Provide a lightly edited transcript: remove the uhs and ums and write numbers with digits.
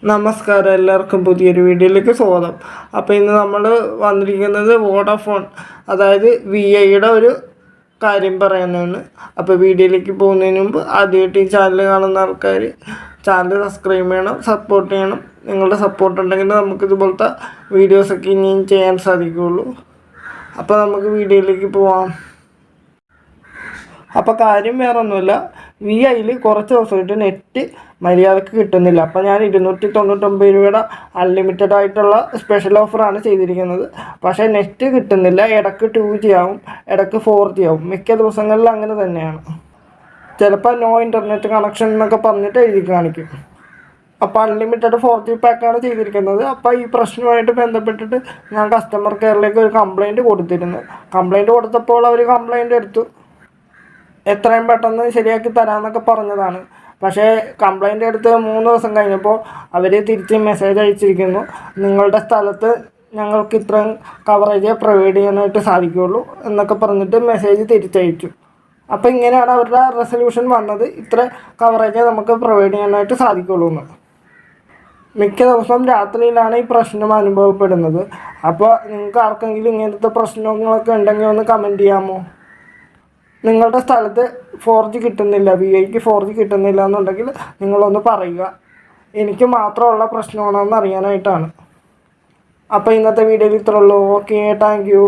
നമസ്കാരം, എല്ലാവർക്കും പുതിയൊരു വീഡിയോയിലേക്ക് സ്വാഗതം. അപ്പോൾ ഇന്ന് നമ്മൾ വന്നിരിക്കുന്നത് വോഡാഫോൺ, അതായത് VIയുടെ ഒരു കാര്യം പറയാനാണ്. അപ്പോൾ വീഡിയോയിലേക്ക് പോകുന്നതിന് മുമ്പ് ആദ്യമായിട്ട് ഈ ചാനൽ കാണുന്ന ആൾക്കാർ ചാനൽ സബ്സ്ക്രൈബ് ചെയ്യണം, സപ്പോർട്ട് ചെയ്യണം. നിങ്ങളുടെ സപ്പോർട്ട് ഉണ്ടെങ്കിൽ നമുക്കിതുപോലത്തെ വീഡിയോസൊക്കെ ഇനിയും ചെയ്യാൻ സാധിക്കുകയുള്ളൂ. അപ്പോൾ നമുക്ക് വീഡിയോയിലേക്ക് പോവാം. അപ്പോൾ കാര്യം വേറെ ഒന്നുമില്ല, VIയിൽ കുറച്ച് ദിവസമായിട്ട് നെറ്റ് മര്യാദക്ക് കിട്ടുന്നില്ല. അപ്പോൾ ഞാൻ 299 രൂപയുടെ അൺലിമിറ്റഡ് ആയിട്ടുള്ള സ്പെഷ്യൽ ഓഫറാണ് ചെയ്തിരിക്കുന്നത്. പക്ഷേ നെറ്റ് കിട്ടുന്നില്ല. ഇടയ്ക്ക് 2G ആവും, ഇടയ്ക്ക് 4G ആവും. മിക്ക ദിവസങ്ങളിൽ അങ്ങനെ തന്നെയാണ്. ചിലപ്പോൾ നോ ഇൻ്റർനെറ്റ് കണക്ഷൻ എന്നൊക്കെ പറഞ്ഞിട്ട് എഴുതി കാണിക്കും. അപ്പോൾ അൺലിമിറ്റഡ് 4G പാക്കാണ് ചെയ്തിരിക്കുന്നത്. അപ്പോൾ ഈ പ്രശ്നവുമായിട്ട് ബന്ധപ്പെട്ടിട്ട് ഞാൻ കസ്റ്റമർ കെയറിലേക്ക് ഒരു കംപ്ലയിൻറ്റ് കൊടുത്തിരുന്നു. കംപ്ലയിൻറ്റ് കൊടുത്തപ്പോൾ അവർ കംപ്ലയിൻറ്റ് എടുത്തു, എത്രയും പെട്ടെന്ന് ശരിയാക്കി തരാമെന്നൊക്കെ പറഞ്ഞതാണ്. പക്ഷേ കംപ്ലയിൻ്റ് എടുത്ത് 3 ദിവസം കഴിഞ്ഞപ്പോൾ അവർ തിരിച്ച് മെസ്സേജ് അയച്ചിരിക്കുന്നു, നിങ്ങളുടെ സ്ഥലത്ത് ഞങ്ങൾക്ക് ഇത്രയും കവറേജ് പ്രൊവൈഡ് ചെയ്യാനായിട്ട് സാധിക്കുകയുള്ളൂ എന്നൊക്കെ പറഞ്ഞിട്ട് മെസ്സേജ് തിരിച്ചയച്ചു. അപ്പോൾ ഇങ്ങനെയാണ് അവരുടെ റെസൊല്യൂഷൻ വന്നത്, ഇത്ര കവറേജ് നമുക്ക് പ്രൊവൈഡ് ചെയ്യാനായിട്ട് സാധിക്കുകയുള്ളൂ എന്ന്. മിക്ക ദിവസവും രാത്രിയിലാണ് ഈ പ്രശ്നം അനുഭവപ്പെടുന്നത്. അപ്പോൾ നിങ്ങൾക്ക് ആർക്കെങ്കിലും ഇങ്ങനത്തെ പ്രശ്നങ്ങളൊക്കെ ഉണ്ടെങ്കിൽ ഒന്ന് കമൻറ്റ് ചെയ്യാമോ? നിങ്ങളുടെ സ്ഥലത്ത് 4G കിട്ടുന്നില്ല, VIക്ക് 4G കിട്ടുന്നില്ല എന്നുണ്ടെങ്കിൽ നിങ്ങളൊന്ന് പറയുക. എനിക്ക് മാത്രമുള്ള പ്രശ്നമാണെന്ന് അറിയാനായിട്ടാണ്. അപ്പോൾ ഇന്നത്തെ വീഡിയോയിൽ ഇത്രയുള്ളൂ. Okay, thank U.